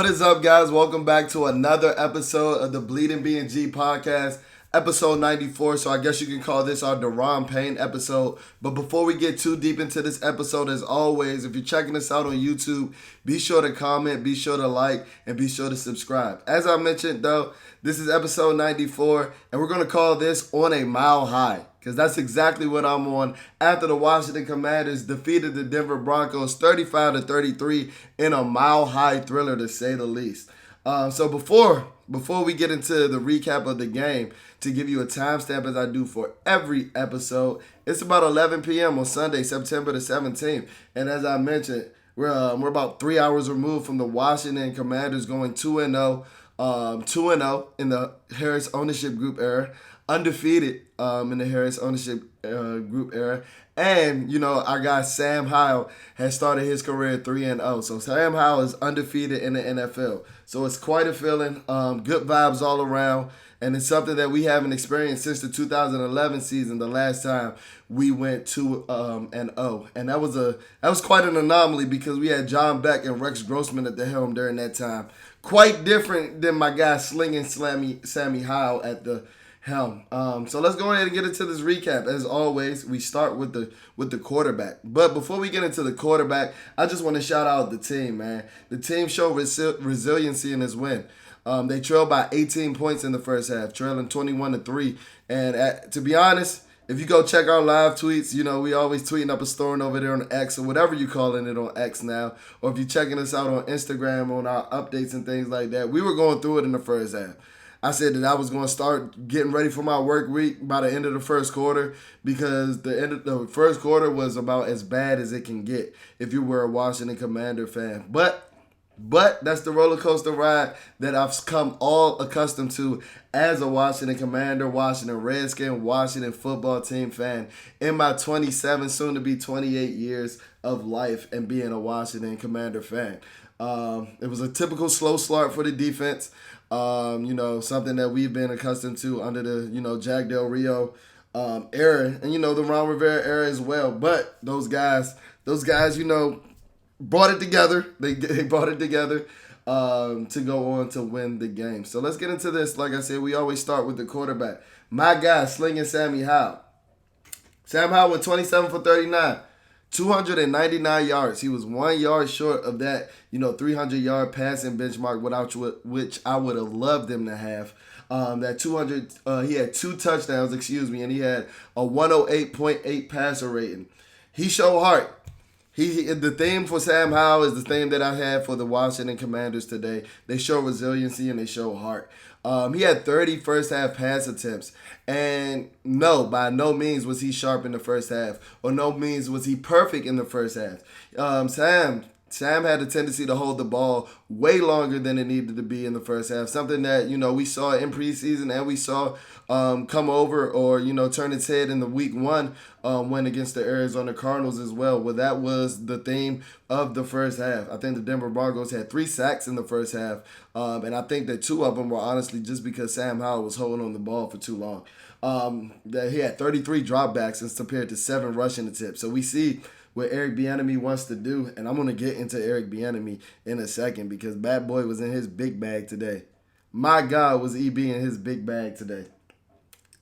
What is up, guys? Welcome back to another episode of the BnG podcast, episode 94. So I guess you can call this our Deron Payne episode. But before we get too deep into this episode, as always, if you're checking us out on YouTube, be sure to comment, be sure to like, and be sure to subscribe. As I mentioned, though, this is episode 94, and we're going to call this On a Mile High, because that's exactly what I'm on after the Washington Commanders defeated the Denver Broncos 35-33 in a mile-high thriller, to say the least. So before we get into the recap of the game, to give you a timestamp as I do for every episode, it's about 11 p.m. on Sunday, September the 17th. And as I mentioned, we're about 3 hours removed from the Washington Commanders going 2-0. 2-0 in the Harris ownership group era, undefeated in the Harris ownership group era. And, you know, our guy Sam Howell has started his career 3-0. So Sam Howell is undefeated in the NFL. So it's quite a feeling. Good vibes all around. And it's something that we haven't experienced since the 2011 season, the last time we went 2-0. And that was quite an anomaly because we had John Beck and Rex Grossman at the helm during that time. Quite different than my guy slinging Sammy Howell at the helm. So let's go ahead and get into this recap. As always, we start with the quarterback. But before we get into the quarterback, I just want to shout out the team, man. The team showed resiliency in this win. They trailed by 18 points in the first half, trailing 21-3. And to be honest, if you go check our live tweets, you know, we always tweeting up a story over there on X or whatever you calling it on X now. Or if you're checking us out on Instagram on our updates and things like that, we were going through it in the first half. I said that I was going to start getting ready for my work week by the end of the first quarter because the end of the first quarter was about as bad as it can get if you were a Washington Commander fan. But that's the roller coaster ride that I've come all accustomed to as a Washington Commander, Washington Redskin, Washington football team fan in my 27, soon to be 28 years of life and being a Washington Commander fan. It was a typical slow start for the defense. You know, something that we've been accustomed to under the, you know, Jack Del Rio era and, you know, the Ron Rivera era as well. But those guys, you know, brought it together. They brought it together to go on to win the game. So let's get into this. Like I said, we always start with the quarterback. My guy, slinging Sammy Howell. Sam Howell went 27 for 39. 299 yards. He was 1 yard short of that, you know, 300-yard passing benchmark, which I would have loved him to have. That 200, he had 2 touchdowns, and he had a 108.8 passer rating. He showed heart. The theme for Sam Howell is the theme that I had for the Washington Commanders today. They show resiliency and they show heart. He had 30 first half pass attempts. And no, by no means was he sharp in the first half. Or no means was he perfect in the first half. Sam had a tendency to hold the ball way longer than it needed to be in the first half. Something that, you know, we saw in preseason and we saw come over or, you know, turn its head in the week 1 win against the Arizona Cardinals as well. Well, that was the theme of the first half. I think the Denver Broncos had 3 sacks in the first half. And I think that 2 of them were honestly just because Sam Howell was holding on the ball for too long. That he had 33 dropbacks as compared to 7 rushing attempts. So we see what Eric Bieniemy wants to do, and I'm going to get into Eric Bieniemy in a second because Bad Boy was in his big bag today. My God, was EB in his big bag today.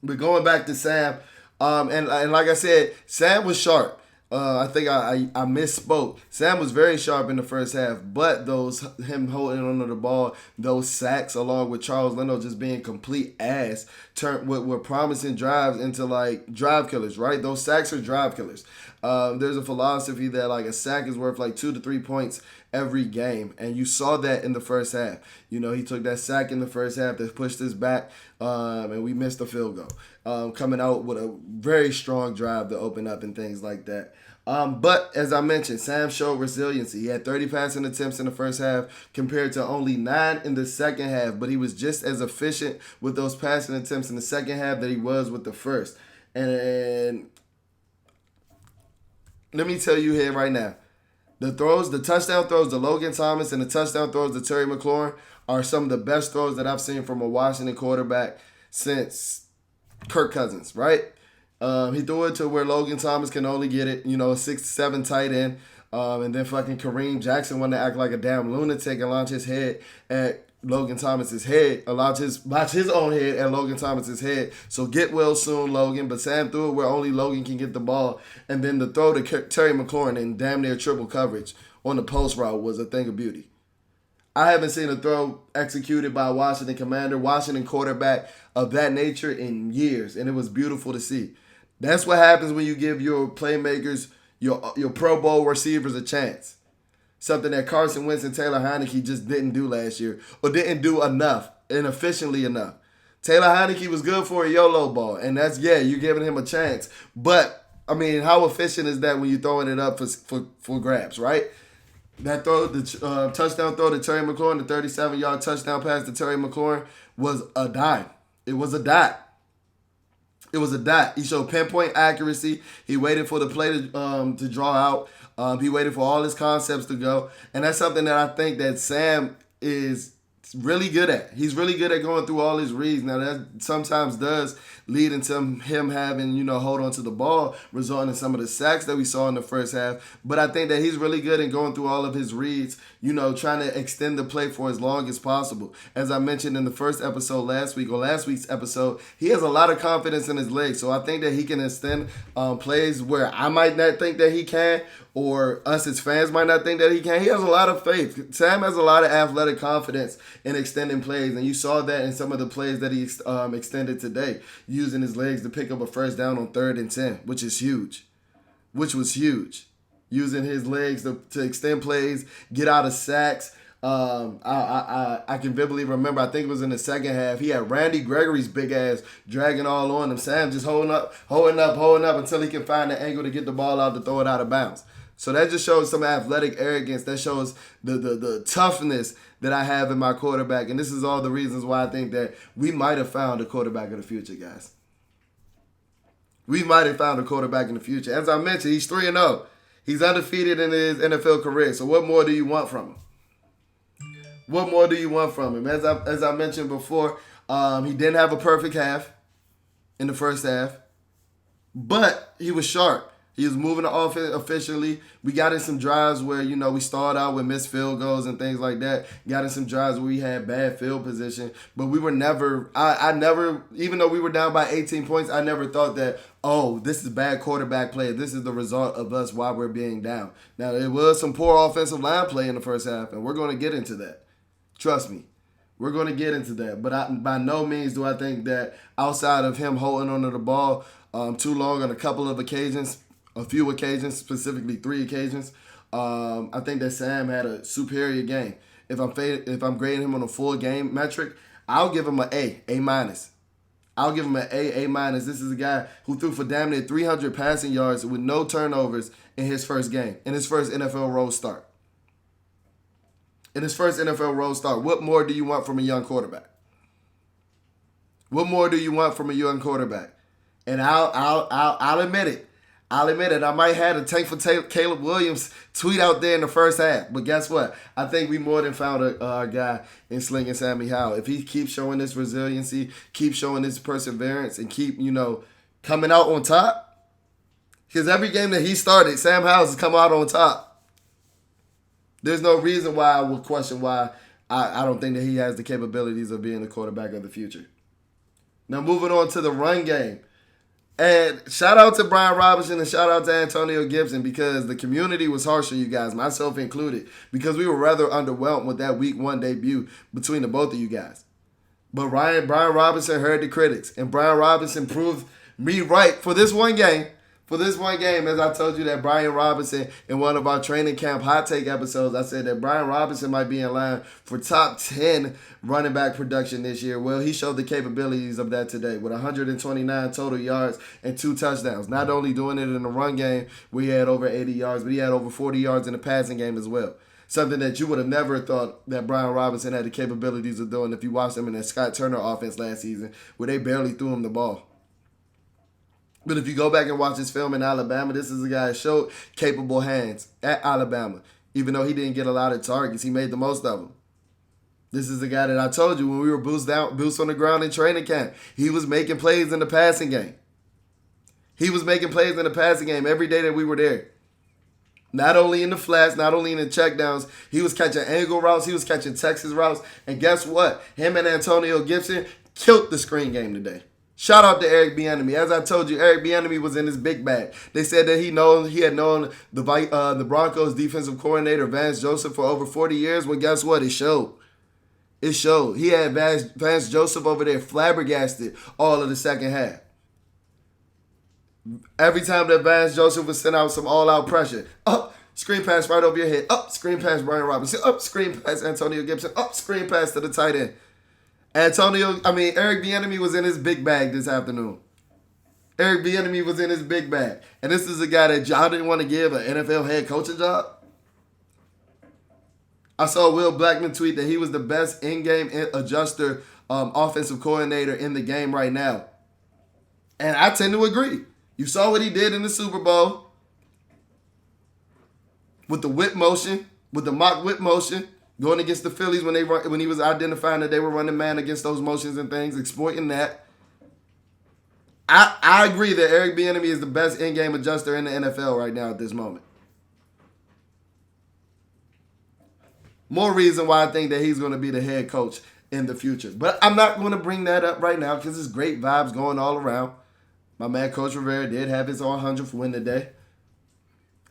But going back to Sam, and like I said, Sam was sharp. I think I misspoke. Sam was very sharp in the first half, but him holding onto the ball, those sacks along with Charles Leno just being complete ass, were promising drives into like drive killers, right? Those sacks are drive killers. There's a philosophy that like a sack is worth like 2 to 3 points every game, and you saw that in the first half. You know, he took that sack in the first half that pushed us back, and we missed a field goal. Coming out with a very strong drive to open up and things like that. But as I mentioned, Sam showed resiliency. He had 30 passing attempts in the first half compared to only 9 in the second half, but he was just as efficient with those passing attempts in the second half that he was with the first. And let me tell you here right now, the touchdown throws to Logan Thomas and the touchdown throws to Terry McLaurin are some of the best throws that I've seen from a Washington quarterback since Kirk Cousins, right? He threw it to where Logan Thomas can only get it, you know, a 6'7" tight end. And then fucking Kareem Jackson wanted to act like a damn lunatic and launch his head at Logan Thomas's head, launch his own head at Logan Thomas's head. So get well soon, Logan. But Sam threw it where only Logan can get the ball. And then the throw to Terry McLaurin in damn near triple coverage on the post route was a thing of beauty. I haven't seen a throw executed by a Washington Commander, Washington quarterback of that nature in years, and it was beautiful to see. That's what happens when you give your playmakers, your Pro Bowl receivers a chance. Something that Carson Wentz and Taylor Heineke just didn't do last year, or didn't do enough and efficiently enough. Taylor Heineke was good for a YOLO ball, and you're giving him a chance. But, I mean, how efficient is that when you're throwing it up for grabs, right? That throw, the touchdown throw to Terry McLaurin, the 37-yard touchdown pass to Terry McLaurin was a dime. It was a dot. It was a dot. He showed pinpoint accuracy. He waited for the play to draw out. He waited for all his concepts to go. And that's something that I think that Sam is really good at. He's really good at going through all his reads. Now, that sometimes does lead into him having, hold on to the ball, resulting in some of the sacks that we saw in the first half. But I think that he's really good in going through all of his reads, trying to extend the play for as long as possible. As I mentioned in the first episode last week's episode, he has a lot of confidence in his legs. So I think that he can extend plays where I might not think that he can, or us as fans might not think that he can. He has a lot of faith. Sam has a lot of athletic confidence in extending plays, and you saw that in some of the plays that he extended today, using his legs to pick up a first down on 3rd and 10, which was huge. Using his legs to extend plays, get out of sacks. I can vividly remember, I think it was in the second half, he had Randy Gregory's big ass dragging all on him. Sam just holding up until he can find the angle to get the ball out to throw it out of bounds. So that just shows some athletic arrogance. That shows the toughness that I have in my quarterback. And this is all the reasons why I think that we might have found a quarterback of the future, guys. We might have found a quarterback in the future. As I mentioned, he's 3-0. He's undefeated in his NFL career. So what more do you want from him? What more do you want from him? As I mentioned before, he didn't have a perfect half in the first half, but he was sharp. He was moving the offense efficiently. We got in some drives where, we started out with missed field goals and things like that. Got in some drives where we had bad field position. But we were never, I never, even though we were down by 18 points, I never thought that, this is bad quarterback play. This is the result of us while we're being down. Now, there was some poor offensive line play in the first half, and we're going to get into that. Trust me. We're going to get into that. But by no means do I think that outside of him holding onto the ball too long on a few occasions, specifically 3 occasions, I think that Sam had a superior game. If I'm grading him on a full game metric, I'll give him an A minus. I'll give him an A minus. This is a guy who threw for damn near 300 passing yards with no turnovers in his first game, in his first NFL role start. What more do you want from a young quarterback? What more do you want from a young quarterback? And I'll admit it. I might have a tank for Caleb Williams tweet out there in the first half. But guess what? I think we more than found a guy in Slinging Sammy Howell. If he keeps showing this resiliency, keep showing this perseverance, and keep, coming out on top. Because every game that he started, Sam Howell has come out on top. There's no reason why I would question why I don't think that he has the capabilities of being the quarterback of the future. Now, moving on to the run game. And shout out to Brian Robinson and shout out to Antonio Gibson, because the community was harsh on you guys, myself included, because we were rather underwhelmed with that week 1 debut between the both of you guys. But Brian Robinson heard the critics, and Brian Robinson proved me right for this one game. As I told you that Brian Robinson, in one of our training camp hot take episodes, I said that Brian Robinson might be in line for top 10 running back production this year. Well, he showed the capabilities of that today with 129 total yards and 2 touchdowns. Not only doing it in the run game, we had over 80 yards, but he had over 40 yards in the passing game as well. Something that you would have never thought that Brian Robinson had the capabilities of doing if you watched him in that Scott Turner offense last season, where they barely threw him the ball. But if you go back and watch his film in Alabama, this is a guy who showed capable hands at Alabama. Even though he didn't get a lot of targets, he made the most of them. This is the guy that I told you when we were boots on the ground in training camp. He was making plays in the passing game. Every day that we were there. Not only in the flats, not only in the checkdowns, he was catching angle routes, he was catching Texas routes. And guess what? Him and Antonio Gibson killed the screen game today. Shout out to Eric Bieniemy. As I told you, Eric Bieniemy was in his big bag. They said that he had known the Broncos defensive coordinator Vance Joseph for over 40 years. Well, guess what? It showed. It showed. He had Vance Joseph over there flabbergasted all of the second half. Every time that Vance Joseph would send out some all-out pressure, up, screen pass right over your head, up, screen pass Brian Robinson, up, screen pass Antonio Gibson, up, screen pass to the tight end. Eric Bieniemy was in his big bag this afternoon. Eric Bieniemy was in his big bag. And this is a guy that y'all didn't want to give an NFL head coaching job. I saw Will Blackman tweet that he was the best in-game adjuster offensive coordinator in the game right now. And I tend to agree. You saw what he did in the Super Bowl with the whip motion, with the mock whip motion, going against the Phillies when he was identifying that they were running man against those motions and things, exploiting that. I agree that Eric Bieniemy is the best in-game adjuster in the NFL right now at this moment. More reason why I think that he's going to be the head coach in the future. But I'm not going to bring that up right now because there's great vibes going all around. My man, Coach Rivera, did have his 100th win today.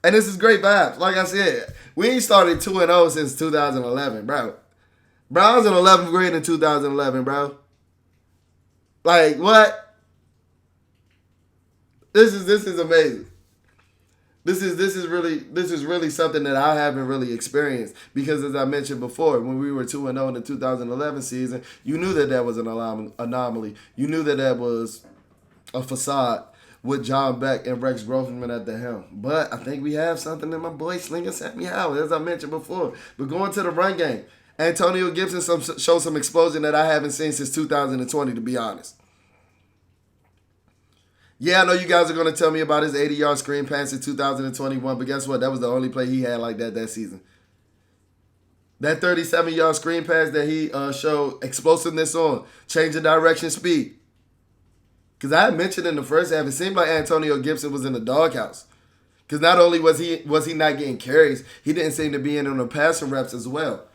And this is great vibes. Like I said, we ain't started 2-0 since 2011, bro. Bro, I was in 11th grade in 2011, bro. Like, what? This is amazing. This is really something that I haven't really experienced because, as I mentioned before, when we were 2-0 in the 2011 season, you knew that was an anomaly. You knew that was a facade with John Beck and Rex Grossman at the helm. But I think we have something in my boy Slinger Sammy Howard, as I mentioned before. But going to the run game, Antonio Gibson showed some explosion that I haven't seen since 2020, to be honest. Yeah, I know you guys are going to tell me about his 80-yard screen pass in 2021, but guess what? That was the only play he had like that season. That 37-yard screen pass that he showed explosiveness on, change of direction, speed. Because I had mentioned in the first half, it seemed like Antonio Gibson was in the doghouse. Because not only was he not getting carries, he didn't seem to be in on the passing reps as well.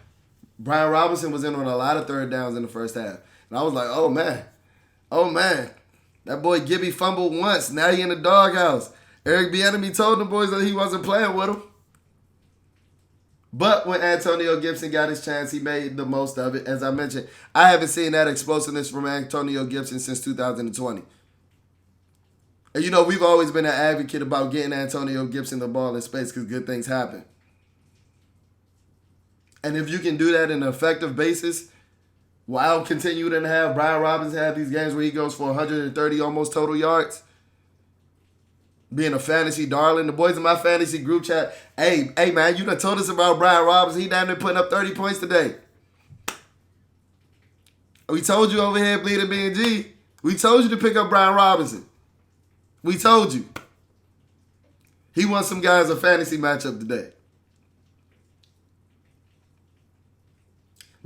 Brian Robinson was in on a lot of third downs in the first half. And I was like, oh, man. That boy Gibby fumbled once. Now he in the doghouse. Eric Bieniemy told the boys that he wasn't playing with him. But when Antonio Gibson got his chance, he made the most of it. As I mentioned, I haven't seen that explosiveness from Antonio Gibson since 2020. And we've always been an advocate about getting Antonio Gibson the ball in space because good things happen. And if you can do that in an effective basis, while continuing to have Brian Robinson have these games where he goes for 130 almost total yards, being a fantasy darling. The boys in my fantasy group chat, hey man, you done told us about Brian Robinson. He down there putting up 30 points today. We told you over here, Bleeding BnG. We told you to pick up Brian Robinson. We told you. He won some guys a fantasy matchup today.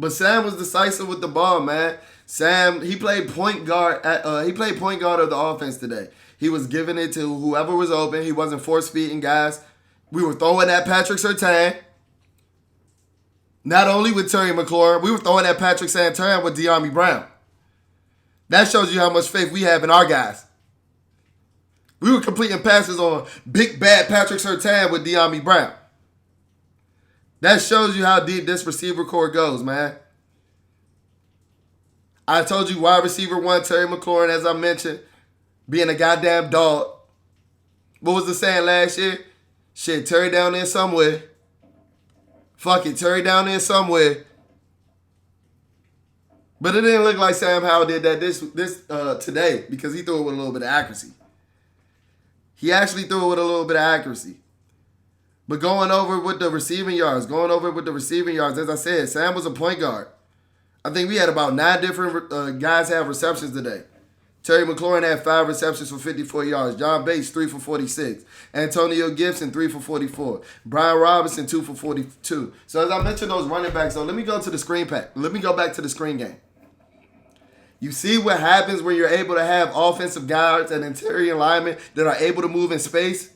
But Sam was decisive with the ball, man. Sam, he played point guard of the offense today. He was giving it to whoever was open. He wasn't force-feeding guys. We were throwing at Patrick Surtain. Not only with Terry McLaurin, we were throwing at Patrick Surtain with De'Ami Brown. That shows you how much faith we have in our guys. We were completing passes on big bad Patrick Surtain with De'Ami Brown. That shows you how deep this receiver core goes, man. I told you wide receiver 1, Terry McLaurin, as I mentioned, being a goddamn dog. What was the saying last year? Shit, Terry down there somewhere. Fuck it, Terry down there somewhere. But it didn't look like Sam Howell did that this today because he threw it with a little bit of accuracy. He actually threw it with a little bit of accuracy. But going over with the receiving yards, as I said, Sam was a point guard. I think we had about 9 different guys have receptions today. Terry McLaurin had 5 receptions for 54 yards. John Bates, 3 for 46. Antonio Gibson, 3 for 44. Brian Robinson, 2 for 42. So as I mentioned those running backs, let me go to the screen pack. Let me go back to the screen game. You see what happens when you're able to have offensive guards and interior linemen that are able to move in space?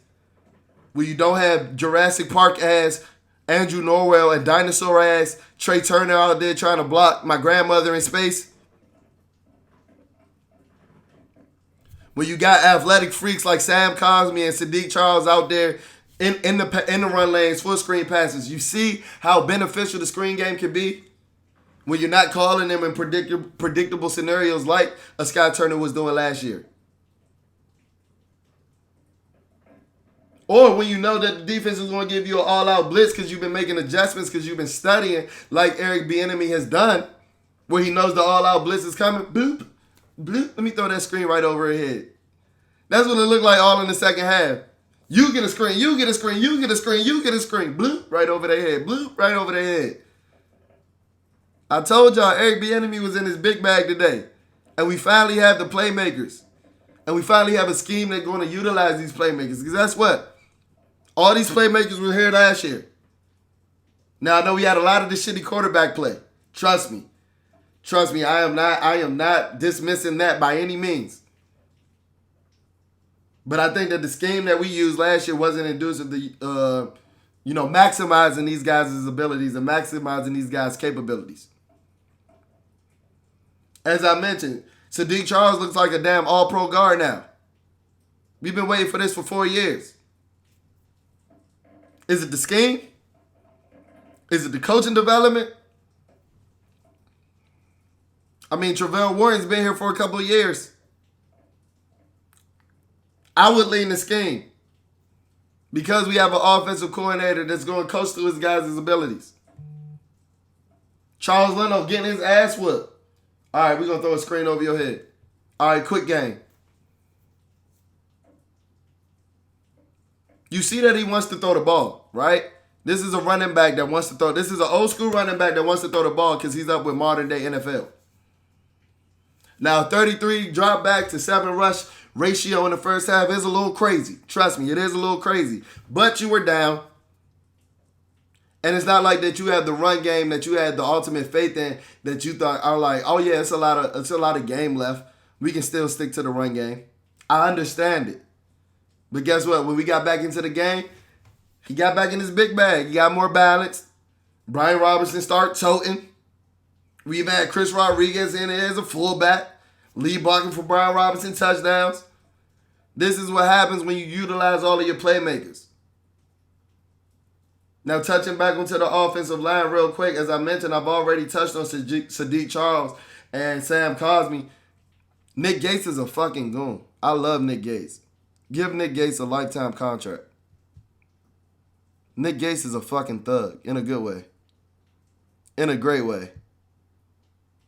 where you don't have Jurassic Park ass Andrew Norwell and dinosaur ass Trey Turner out there trying to block my grandmother in space. When you got athletic freaks like Sam Cosmi and Sadiq Charles out there in the run lanes, full screen passes. You see how beneficial the screen game can be when you're not calling them in predictable scenarios like a Sky Turner was doing last year. Or when you know that the defense is going to give you an all-out blitz because you've been making adjustments, because you've been studying like Eric BnG has done, where he knows the all-out blitz is coming. Bloop, bloop. Let me throw that screen right over her head. That's what it looked like all in the second half. You get a screen, you get a screen, you get a screen, you get a screen. Bloop, right over their head. Bloop, right over their head. I told y'all Eric BnG was in his big bag today. And we finally have the playmakers. And we finally have a scheme that's going to utilize these playmakers. Because that's what? All these playmakers were here last year. Now, I know we had a lot of the shitty quarterback play. Trust me. Trust me, I am not dismissing that by any means. But I think that the scheme that we used last year wasn't inducing the, maximizing these guys' abilities and maximizing these guys' capabilities. As I mentioned, Sadiq Charles looks like a damn all-pro guard now. We've been waiting for this for 4 years. Is it the scheme? Is it the coaching development? I mean, Travell Warren's been here for a couple of years. I would lean the scheme because we have an offensive coordinator that's going to coach through his guys' abilities. Charles Leno getting his ass whooped. All right, we're going to throw a screen over your head. All right, quick game. You see that he wants to throw the ball, right? This is a running back that wants to throw. This is an old school running back that wants to throw the ball because he's up with modern day NFL. Now, 33 drop back to 7 rush ratio in the first half is a little crazy. Trust me, it is a little crazy. But you were down. And it's not like that you have the run game that you had the ultimate faith in that you thought are like, oh yeah, it's a lot of game left. We can still stick to the run game. I understand it. But guess what? When we got back into the game, he got back in his big bag. He got more balance. Brian Robinson started toting. We even had Chris Rodriguez in there as a fullback. Lead blocking for Brian Robinson touchdowns. This is what happens when you utilize all of your playmakers. Now, touching back onto the offensive line real quick, as I mentioned, I've already touched on Sadiq Charles and Sam Cosmi. Nick Gates is a fucking goon. I love Nick Gates. Give Nick Gates a lifetime contract. Nick Gates is a fucking thug in a good way. In a great way.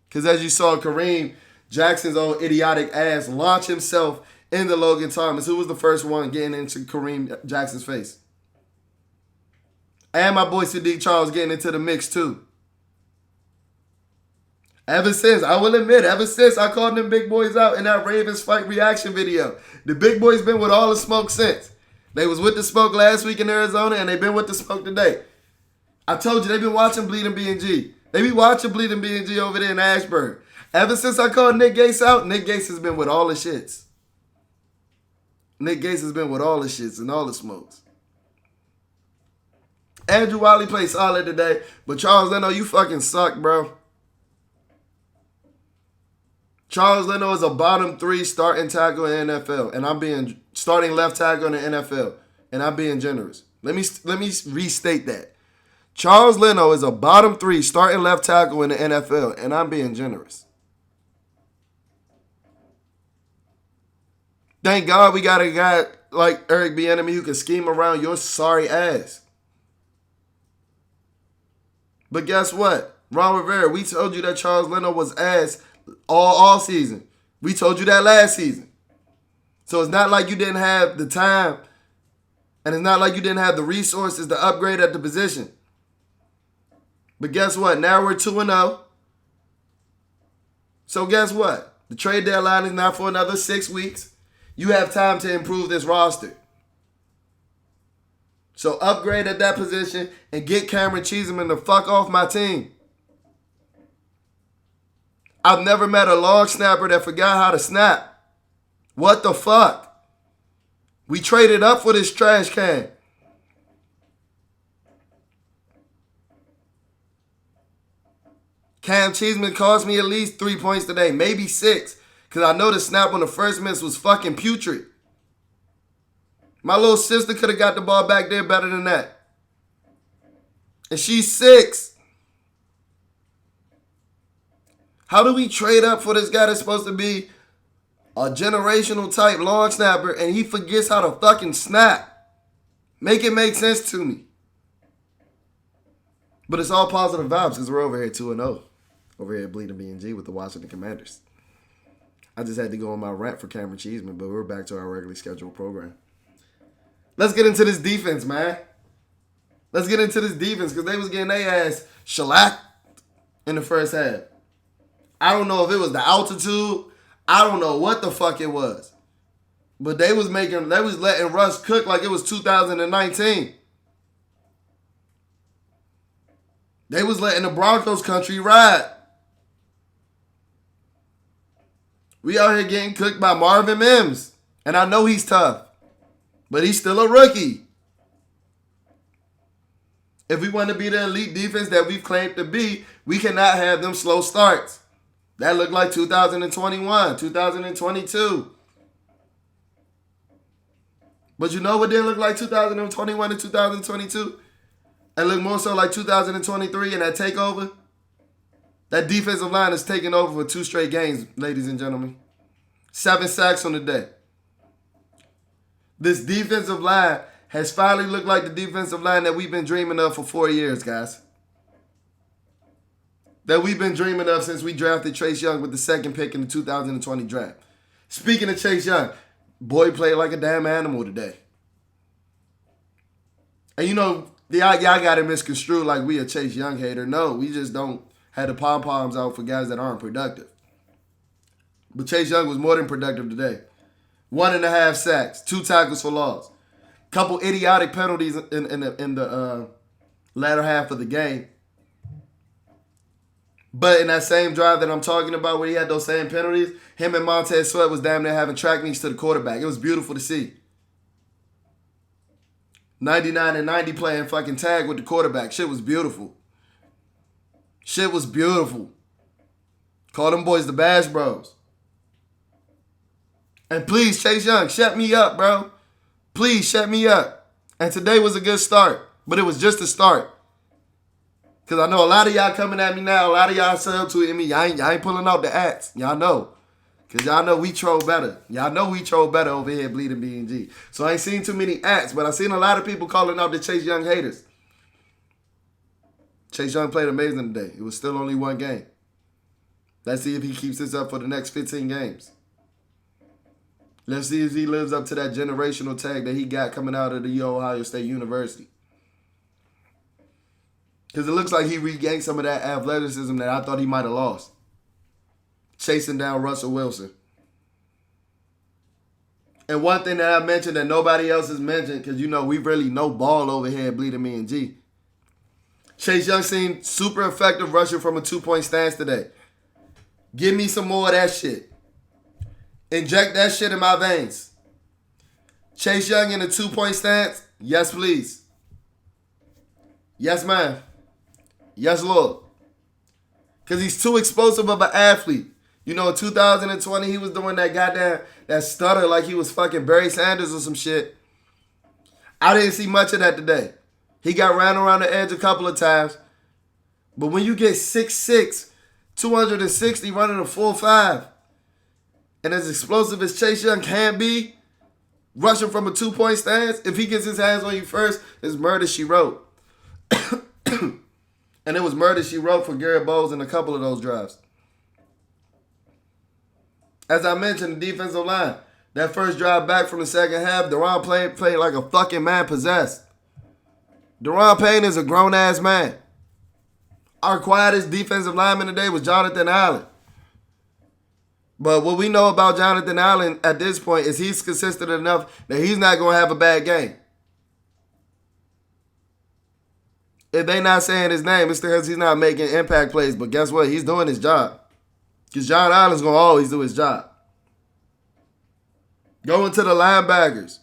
Because as you saw, Kareem Jackson's old idiotic ass launch himself into Logan Thomas, who was the first one getting into Kareem Jackson's face. And my boy Sadiq Charles getting into the mix too. Ever since I called them big boys out in that Ravens fight reaction video, the big boys been with all the smoke since. They was with the smoke last week in Arizona, and they been with the smoke today. I told you, they been watching Bleeding BnG. They be watching Bleeding BnG over there in Ashburn. Ever since I called Nick Gates out, Nick Gates has been with all the shits. Nick Gates has been with all the shits and all the smokes. Andrew Wiley played solid today, but Charles Leno, you fucking suck, bro. Charles Leno is a bottom 3 starting tackle in the NFL, and I'm being starting left tackle in the NFL, and I'm being generous. Let me restate that. Charles Leno is a bottom 3 starting left tackle in the NFL, and I'm being generous. Thank God we got a guy like Eric BnG who can scheme around your sorry ass. But guess what? Ron Rivera, we told you that Charles Leno was ass all season. We told you that last season. So it's not like you didn't have the time, and it's not like you didn't have the resources to upgrade at the position. But guess what? Now we're 2-0. So guess what? The trade deadline is not for another 6 weeks. You have time to improve this roster. So upgrade at that position and get Cameron Cheeseman the fuck off my team. I've never met a long snapper that forgot how to snap. What the fuck? We traded up for this trash can. Cam Cheeseman cost me at least 3 points today, maybe 6. Because I know the snap on the first miss was fucking putrid. My little sister could have got the ball back there better than that. And she's 6. How do we trade up for this guy that's supposed to be a generational type long snapper and he forgets how to fucking snap? Make it make sense to me. But it's all positive vibes because we're over here 2-0. Over here at Bleeding BnG with the Washington Commanders. I just had to go on my rant for Cameron Cheeseman, but we're back to our regularly scheduled program. Let's get into this defense, man. Let's get into this defense because they was getting their ass shellacked in the first half. I don't know if it was the altitude. I don't know what the fuck it was. But they was letting Russ cook like it was 2019. They was letting the Broncos country ride. We out here getting cooked by Marvin Mims. And I know he's tough. But he's still a rookie. If we want to be the elite defense that we've claimed to be, we cannot have them slow starts. That looked like 2021, 2022. But you know what didn't look like 2021 and 2022? And look more so like 2023 and that takeover? That defensive line is taking over for 2 straight games, ladies and gentlemen. 7 sacks on the day. This defensive line has finally looked like the defensive line that we've been dreaming of for 4 years, guys. That we've been dreaming of since we drafted Chase Young with the 2nd pick in the 2020 draft. Speaking of Chase Young, boy played like a damn animal today. And you know, y'all got it misconstrued like we a Chase Young hater. No, we just don't have the pom-poms out for guys that aren't productive. But Chase Young was more than productive today. 1.5 sacks, 2 tackles for loss. Couple idiotic penalties in the latter half of the game. But in that same drive that I'm talking about where he had those same penalties, him and Montez Sweat was damn near having track meets to the quarterback. It was beautiful to see. 99 and 90 playing fucking tag with the quarterback. Shit was beautiful. Shit was beautiful. Call them boys the Bash Bros. And please, Chase Young, shut me up, bro. Please, shut me up. And today was a good start. But it was just a start. Because I know a lot of y'all coming at me now. A lot of y'all subtweeting me. Y'all ain't pulling out the ads. Y'all know. Because y'all know we troll better. Y'all know we troll better over here at Bleeding BnG. So I ain't seen too many ads. But I seen a lot of people calling out the Chase Young haters. Chase Young played amazing today. It was still only 1 game. Let's see if he keeps this up for the next 15 games. Let's see if he lives up to that generational tag that he got coming out of the Ohio State University. Because it looks like he regained some of that athleticism that I thought he might have lost. Chasing down Russell Wilson. And one thing that I mentioned that nobody else has mentioned, because you know we really know ball over here at Bleeding BnG. Chase Young seemed super effective rushing from a 2-point stance today. Give me some more of that shit. Inject that shit in my veins. Chase Young in a 2-point stance? Yes, please. Yes, ma'am. Yes, Lord. Because he's too explosive of an athlete. You know, in 2020, he was doing that stutter like he was fucking Barry Sanders or some shit. I didn't see much of that today. He got ran around the edge a couple of times. But when you get 6'6", 260 running a 4.5, and as explosive as Chase Young can be, rushing from a 2-point stance, if he gets his hands on you first, it's murder she wrote. And it was murder she wrote for Garrett Bowles in a couple of those drives. As I mentioned, the defensive line. That first drive back from the second half, Deron played like a fucking man possessed. Deron Payne is a grown-ass man. Our quietest defensive lineman today was Jonathan Allen. But what we know about Jonathan Allen at this point is he's consistent enough that he's not going to have a bad game. If they not saying his name, it's because he's not making impact plays. But guess what? He's doing his job. Because John Allen's going to always do his job. Going to the linebackers.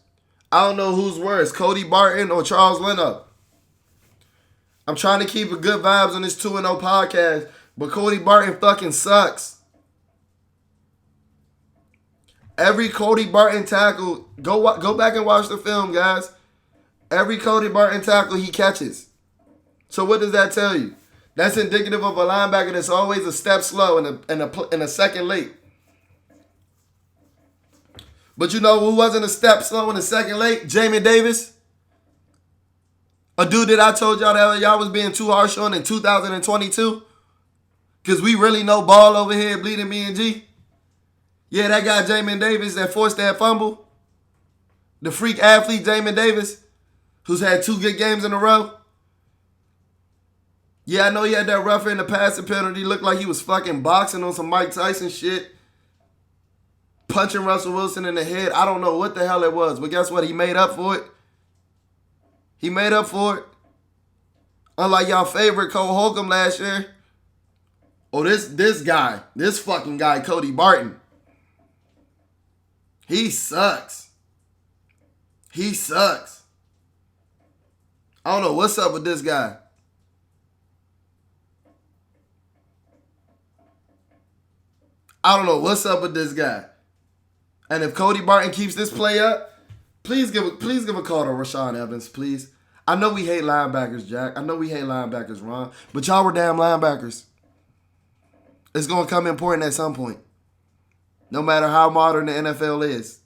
I don't know who's worse, Cody Barton or Charles Leno. I'm trying to keep a good vibes on this 2-0 podcast, But Cody Barton fucking sucks. Every Cody Barton tackle, go back and watch the film, guys. Every Cody Barton tackle he catches. So what does that tell you? That's indicative of a linebacker that's always a step slow and a second late. But you know who wasn't a step slow and a second late? Jamin Davis. A dude that I told y'all that y'all was being too harsh on in 2022. Because we really know ball over here bleeding BnG. Yeah, that guy Jamin Davis that forced that fumble. The freak athlete Jamin Davis, who's had 2 good games in a row. Yeah, I know he had that rougher in the passing penalty. Looked like he was fucking boxing on some Mike Tyson shit. Punching Russell Wilson in the head. I don't know what the hell it was. But guess what? He made up for it. He made up for it. Unlike y'all favorite Cole Holcomb last year. Oh, this guy. This fucking guy, Cody Barton. He sucks. He sucks. I don't know what's up with this guy. I don't know what's up with this guy. And if Cody Barton keeps this play up, please give a call to Rashaan Evans, please. I know we hate linebackers, Jack. I know we hate linebackers, Ron. But y'all were damn linebackers. It's going to come important at some point. No matter how modern the NFL is.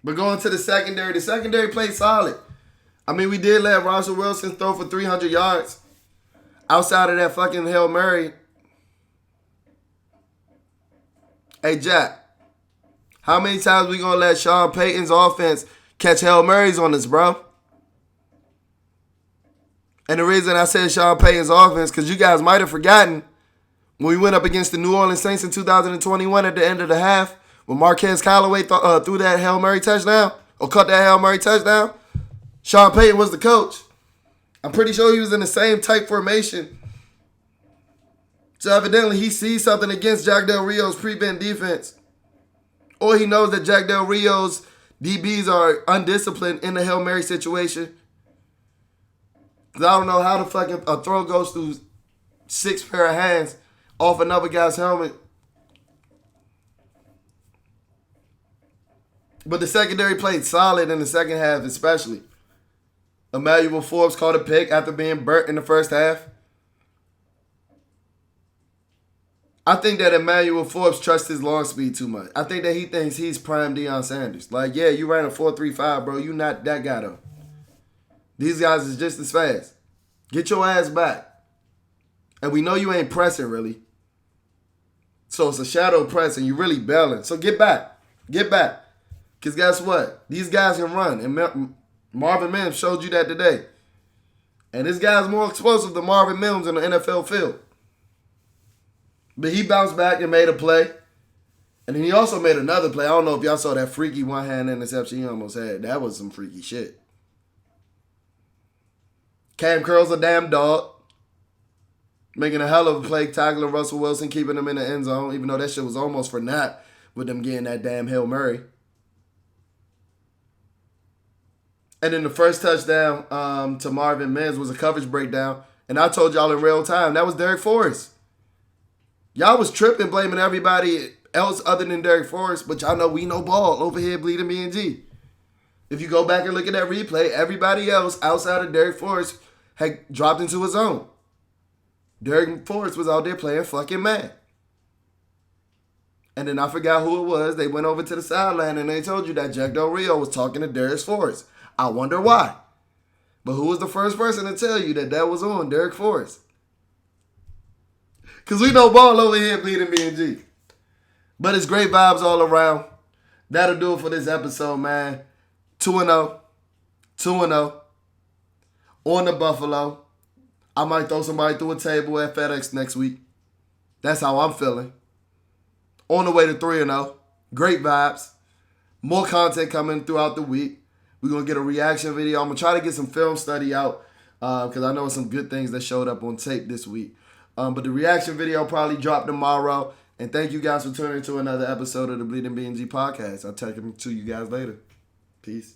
But going to the secondary played solid. I mean, we did let Russell Wilson throw for 300 yards. Outside of that fucking Hail Mary. Hey, Jack. How many times we going to let Sean Payton's offense catch Hail Marys on us, bro? And the reason I said Sean Payton's offense, because you guys might have forgotten when we went up against the New Orleans Saints in 2021 at the end of the half, when Marquez Callaway threw that Hail Mary touchdown, or caught that Hail Mary touchdown, Sean Payton was the coach. I'm pretty sure he was in the same type formation. So evidently he sees something against Jack Del Rio's prevent defense. Or he knows that Jack Del Rio's DBs are undisciplined in the Hail Mary situation. Because I don't know how the fucking a throw goes through 6 pair of hands off another guy's helmet. But the secondary played solid in the second half especially. Emmanuel Forbes caught a pick after being burnt in the first half. I think that Emmanuel Forbes trusts his long speed too much. I think that he thinks he's prime Deion Sanders. Like, yeah, you ran a 4.35, bro. You not that guy, though. These guys is just as fast. Get your ass back. And we know you ain't pressing, really. So it's a shadow press, and you really bailing. So get back. Get back. Because guess what? These guys can run. And Marvin Mims showed you that today. And this guy's more explosive than Marvin Mims in the NFL field. But he bounced back and made a play. And then he also made another play. I don't know if y'all saw that freaky one-hand interception he almost had. That was some freaky shit. Cam Curl's a damn dog. Making a hell of a play, tackling Russell Wilson, keeping him in the end zone, even though that shit was almost for naught with them getting that damn Hail Mary. And then the first touchdown to Marvin Mims was a coverage breakdown. And I told y'all in real time, that was Derek Forrest. Y'all was tripping, blaming everybody else other than Derek Forrest, but y'all know we know ball over here bleeding BnG. If you go back and look at that replay, everybody else outside of Derek Forrest had dropped into a zone. Derek Forrest was out there playing fucking man. And then I forgot who it was. They went over to the sideline and they told you that Jack Del Rio was talking to Derek Forrest. I wonder why. But who was the first person to tell you that was on Derek Forrest? Because we know ball over here bleeding BnG. But it's great vibes all around. That'll do it for this episode, man. 2-0. 2-0. On the Buffalo. I might throw somebody through a table at FedEx next week. That's how I'm feeling. On the way to 3-0. Great vibes. More content coming throughout the week. We're going to get a reaction video. I'm going to try to get some film study out because I know some good things that showed up on tape this week. But the reaction video will probably drop tomorrow. And thank you guys for tuning into another episode of the BnG podcast. I'll take it to you guys later. Peace.